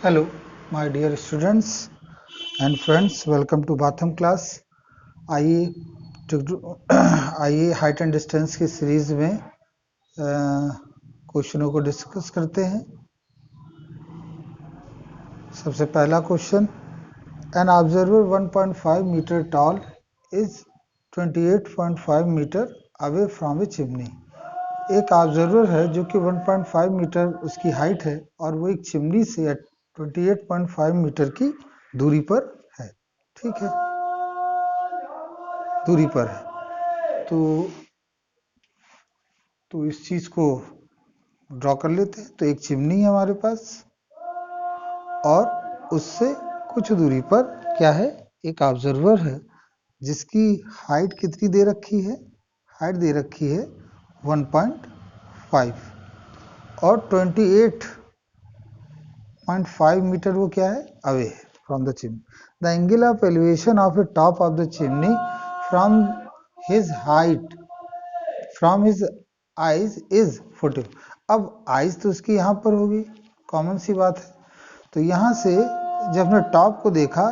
Hello, my dear students and friends. Welcome to Batham class. आइए आइए height and distance की series में क्वेश्चनों को डिस्कस करते हैं। सबसे पहला question, an observer 1.5 metre tall is 28.5 metre away from a chimney. एक ऑब्जर्वर है जो कि 1.5 मीटर उसकी हाइट है और वो एक चिमनी से 28.5 मीटर की दूरी पर है। ठीक है, दूरी पर है। तो इस चीज को ड्रॉ कर लेते हैं। तो एक चिमनी है हमारे पास और उससे कुछ दूरी पर क्या है, एक ऑब्जर्वर है जिसकी हाइट कितनी दे रखी है, हाइट दे रखी है 1.5 और 28.5 मीटर वो क्या है, अवे है from the chimney. The angle of elevation of A top of the chimney from his height from his eyes is 40। अब आइज तो उसकी यहाँ पर होगी, कॉमन सी बात है। तो यहाँ से जब हमने टॉप को देखा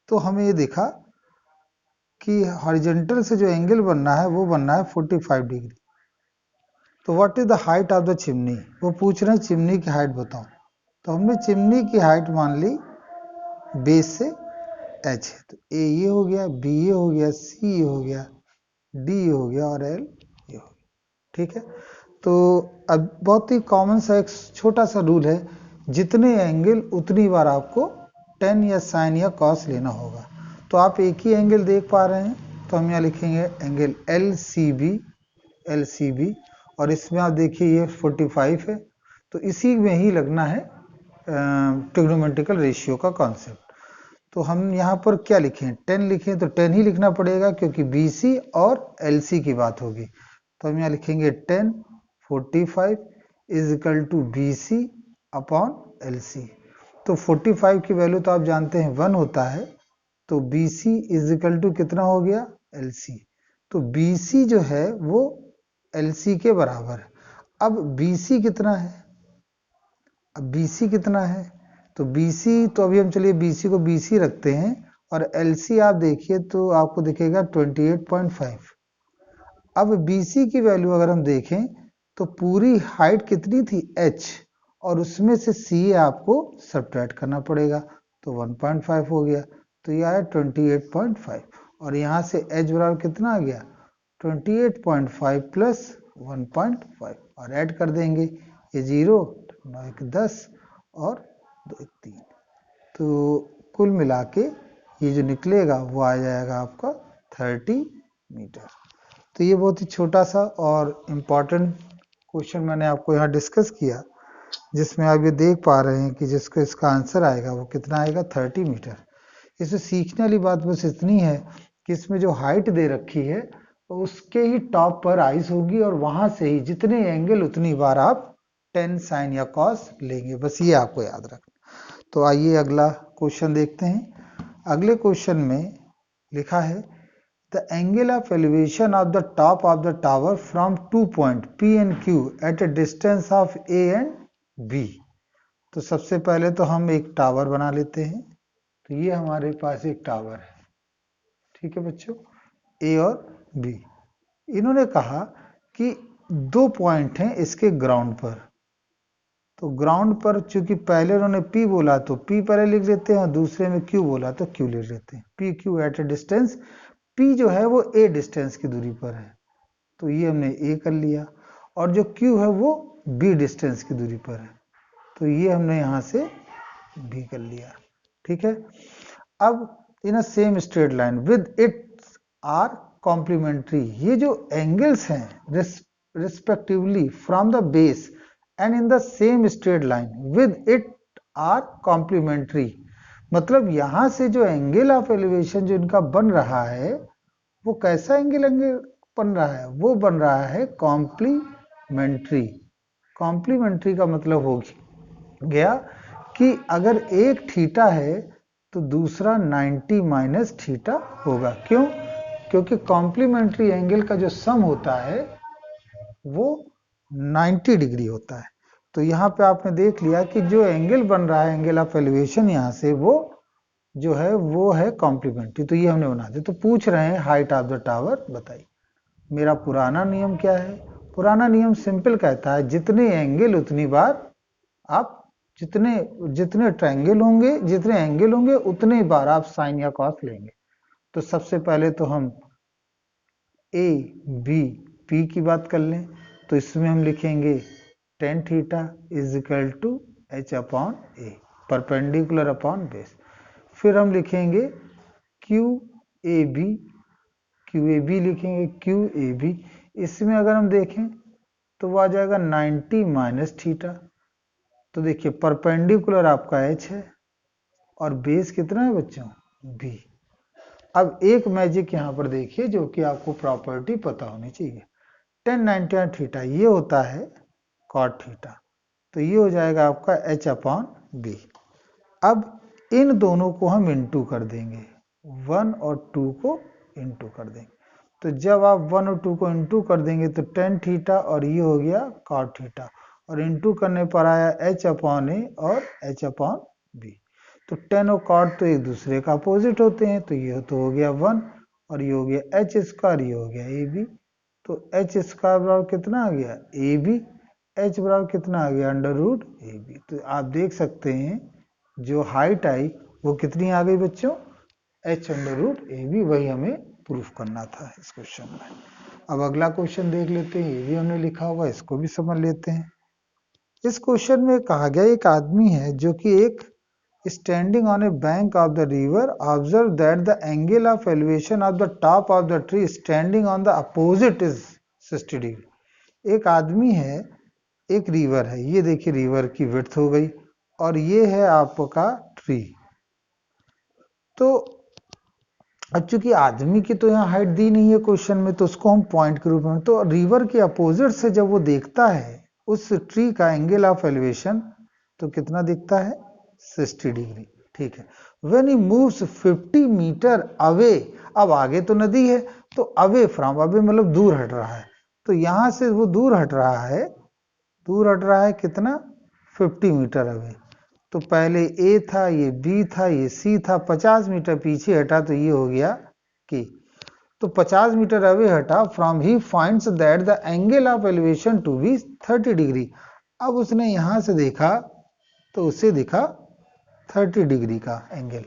तो हमें ये देखा कि हॉरिजॉन्टल से जो एंगल बनना है वो बनना है 45 डिग्री। तो what is the height of the chimney, वो पूछ रहे हैं चिमनी की हाइट बताओ। तो हमने चिमनी की हाइट मान ली बेस से एच है। तो ए ये हो गया, बी ये हो गया, सी ये हो गया, डी ये हो गया और एल ये हो गया। ठीक है, तो अब बहुत ही कॉमन सा एक छोटा सा रूल है, जितने एंगल उतनी बार आपको टेन या साइन या कॉस लेना होगा। तो आप एक ही एंगल देख पा रहे हैं, तो हम यहाँ लिखेंगे एंगल एल सी बी और इसमें आप देखिए ये 45 है। तो इसी में ही लगना है ट्रिग्नोमेट्रिकल रेशियो का कॉन्सेप्ट। तो हम यहाँ पर क्या लिखें, 10 लिखें तो 10 ही लिखना पड़ेगा क्योंकि बी सी और एल सी की बात होगी। तो हम यहाँ लिखेंगे 10 45 is equal to B C upon L C. तो 45 की वैल्यू तो आप जानते हैं 1 होता है, तो B C is equal to कितना हो गया, एल सी। तो बी सी जो है वो एल सी के बराबर है। अब बी सी कितना है, अब बी सी कितना है, तो बी सी तो अभी हम चलिए बी सी को बी सी रखते हैं और एल सी आप देखिए तो आपको दिखेगा 28.5। अब बी सी की वैल्यू अगर हम देखें तो पूरी हाइट कितनी थी, h, और उसमें से सी आपको सब्ट्रैक्ट करना पड़ेगा। तो 1.5 हो गया, तो ये आया 28.5 और यहाँ से h बराबर कितना आ गया 28.5 प्लस 1.5 और ऐड कर देंगे, ये 0 9 1 10 और 2 1 3। तो कुल मिला के ये जो निकलेगा वो आ जाएगा आपका 30 मीटर। तो ये बहुत ही छोटा सा और इम्पॉर्टेंट क्वेश्चन मैंने आपको यहाँ डिस्कस किया, जिसमें आप ये देख पा रहे हैं कि जिसको इसका आंसर आएगा वो कितना आएगा 30 मीटर। इसमें सीखने वाली बात बस इतनी है कि इसमें जो हाइट दे रखी है उसके ही टॉप पर आइस होगी और वहां से ही जितने एंगल उतनी बार आप 10 साइन या कॉस लेंगे, बस ये आपको याद रखना। तो आइए अगला क्वेश्चन देखते हैं। अगले क्वेश्चन में लिखा है the angle of elevation of the top of the tower from 2 point P and Q at a distance of A and B। तो सबसे पहले तो हम एक टावर बना लेते हैं। तो ये हमारे पास एक टावर है, ठीक है बच्चों, A और B। इन्होंने कहा कि 2 पॉइंट हैं इसके ग्राउंड पर। तो ग्राउंड पर चूंकि पहले उन्होंने P बोला तो P पहले लिख लेते हैं और दूसरे में Q बोला तो Q लिख लेते हैं। P Q at a distance, P जो है वो A डिस्टेंस की दूरी पर है, तो ये हमने A कर लिया, और जो Q है वो B डिस्टेंस की दूरी पर है, तो ये हमने यहाँ से B कर लिया। ठीक है, अब in a same straight line with its are complementary, ये जो एंगल्स हैं respectively from the base and in the same straight line with it are complementary, मतलब यहां से जो एंगल ऑफ एलिवेशन जो इनका बन रहा है वो कैसा एंगल बन रहा है, वो बन रहा है कॉम्प्लीमेंट्री। कॉम्प्लीमेंट्री का मतलब हो गया कि अगर एक थीटा है तो दूसरा 90 माइनस थीटा होगा। क्यों, क्योंकि कॉम्प्लीमेंट्री एंगल का जो सम होता है वो 90 डिग्री होता है। तो यहाँ पे आपने देख लिया कि जो एंगल बन रहा है, एंगल ऑफ एलिवेशन यहाँ से, वो जो है वो है कॉम्प्लीमेंट्री। तो ये हमने बना दिया। तो पूछ रहे हैं हाइट ऑफ द टावर बताइए। मेरा पुराना नियम क्या है? पुराना नियम सिंपल कहता है जितने एंगल उतनी बार आप जितने जितने ट्रायंगल होंगे, जितने एंगल होंगे उतने बार आप साइन या कॉस लेंगे। तो सबसे पहले तो हम ए बी पी की बात कर लें। तो इसमें हम लिखेंगे tan theta is equal to H upon A, perpendicular upon base. फिर हम लिखेंगे क्यू ए बी लिखेंगे क्यू ए बी। इसमें अगर हम देखें तो वो आ जाएगा 90 माइनस थीटा। तो देखिए परपेंडिकुलर आपका एच है और बेस कितना है बच्चों? बी। अब एक मैजिक यहाँ पर देखिए जो कि आपको प्रॉपर्टी पता होनी चाहिए। tan 90 थीटा ये होता है cot थीटा। तो ये हो जाएगा आपका h अपॉन बी। अब इन दोनों को हम इंटू कर देंगे, 1 और 2 को इंटू कर देंगे। तो जब आप 1 और 2 को इंटू कर देंगे तो tan थीटा और ये हो गया cot थीटा, और इंटू करने पर आया h अपॉन ए और h अपॉन बी। तो tan और cot तो एक दूसरे का अपोजिट होते हैं, तो ये तो हो गया 1 और ये हो गया h स्क्वायर, ये हो गया ए बी। तो h स्क्वायर बराबर कितना आ गया? A B. h बराबर कितना आ गया? Under root A B. तो आप देख सकते हैं जो हाइट आई वो कितनी आ गई बच्चों? h under root A B. वही हमें प्रूफ करना था इस क्वेश्चन में। अब अगला क्वेश्चन देख लेते हैं, ये भी हमने लिखा हुआ, इसको भी समझ लेते हैं। इस क्वेश्चन में कहा गया एक आदमी है जो कि एक standing on A bank of the river observe that the angle of elevation of the top of the tree standing on the opposite is 60 degree. एक आदमी है, एक रिवर है, ये देखिए रिवर की विड्थ हो गई, और ये है आपका ट्री। तो अब चूंकि आदमी की तो यहाँ हाइट दी नहीं है क्वेश्चन में, तो उसको हम पॉइंट के रूप में, तो रिवर के अपोजिट से जब वो देखता है उस ट्री का एंगल ऑफ एलिवेशन तो कितना दिखता है? 60 डिग्री। ठीक है। When he moves 50 metre away, अब आगे तो नदी है तो अवे फ्रॉम, अवे मतलब दूर हट रहा है, तो यहां से वो दूर हट रहा है कितना? 50 मीटर अवे। तो पहले ए था, ये बी था, ये सी था, 50 मीटर पीछे हटा तो ये हो गया के। तो 50 मीटर अवे हटा, from he finds that the angle of elevation to be 30 degree. अब उसने यहां से देखा तो उसे दिखा 30 डिग्री का एंगल।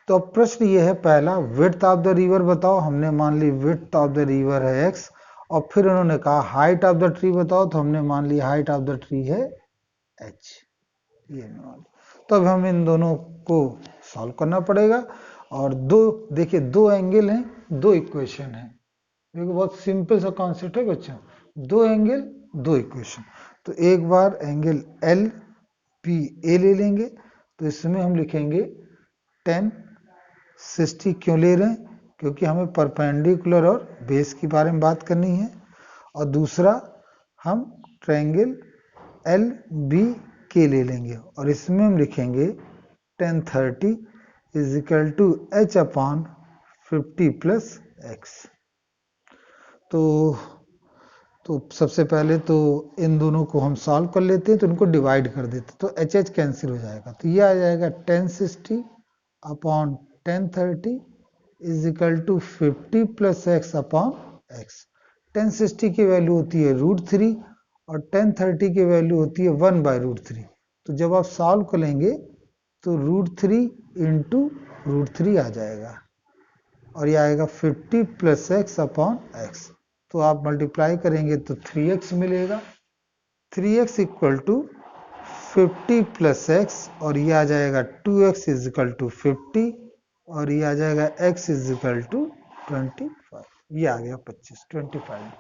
तो अब प्रश्न ये है पहला, विड्थ ऑफ द रिवर बताओ। हमने मान ली विड्थ ऑफ द रिवर है x, और फिर उन्होंने कहा हाइट ऑफ द ट्री बताओ, तो हमने मान ली हाइट ऑफ द ट्री है h। ये मान, तो अब हम इन दोनों को सॉल्व करना पड़ेगा। और दो देखिए, दो एंगल हैं, दो इक्वेशन है। देखो बहुत सिंपल सा कॉन्सेप्ट है बच्चों, दो एंगल दो इक्वेशन। तो एक बार एंगल एल पी ए ले लेंगे, तो इसमें हम लिखेंगे tan 60। क्यों ले रहे हैं? क्योंकि हमें परपेंडिकुलर और बेस के बारे में बात करनी है। और दूसरा हम ट्रायंगल एल बी के ले लेंगे, और इसमें हम लिखेंगे tan 30 is equal to H upon 50 plus X. तो सबसे पहले तो इन दोनों को हम सॉल्व कर लेते हैं, तो इनको डिवाइड कर देते हैं, तो एच एच कैंसिल हो जाएगा। तो ये आ जाएगा tan 60 अपॉन tan 30 is equal to 50 plus X upon X. tan 60 की वैल्यू होती है √3 और tan 30 की वैल्यू होती है 1/√3। तो जब आप सॉल्व करेंगे तो √3 इंटू √3 आ जाएगा, और ये आएगा 50 प्लस एक्स अपॉन एक्स। तो आप मल्टीप्लाई करेंगे तो 3x मिलेगा। 3x equal to 50 plus x, और ये आ जाएगा 2x इज इक्वल टू 50, और ये आ जाएगा x इज इक्वल टू 25। ये आ गया 25।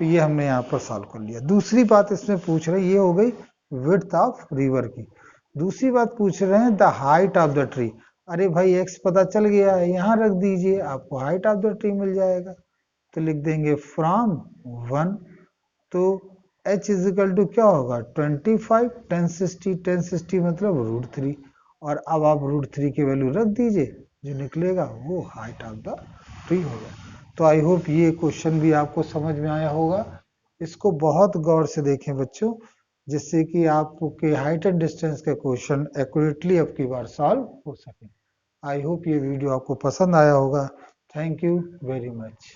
तो ये हमने यहाँ पर सॉल्व कर लिया। दूसरी बात इसमें पूछ रहे हैं, ये हो गई विड्थ ऑफ रिवर की। दूसरी बात पूछ रहे हैं the height of the tree. अरे भाई x पता चल गया है, यहाँ रख दीजिए, आपको हाइट ऑफ द ट्री मिल जाएगा। तो लिख देंगे फ्रॉम 1, तो h इज इक्वल टू क्या होगा? 25 tan 60 मतलब √3, और अब आप √3 की वैल्यू रख दीजिए, जो निकलेगा वो हाइट ऑफ द ट्री होगा। तो आई होप ये क्वेश्चन भी आपको समझ में आया होगा। इसको बहुत गौर से देखें बच्चों, जिससे कि आपके हाइट एंड डिस्टेंस के क्वेश्चन एक्यूरेटली अब की बार सॉल्व हो सके। आई होप ये वीडियो आपको पसंद आया होगा। Thank you very much.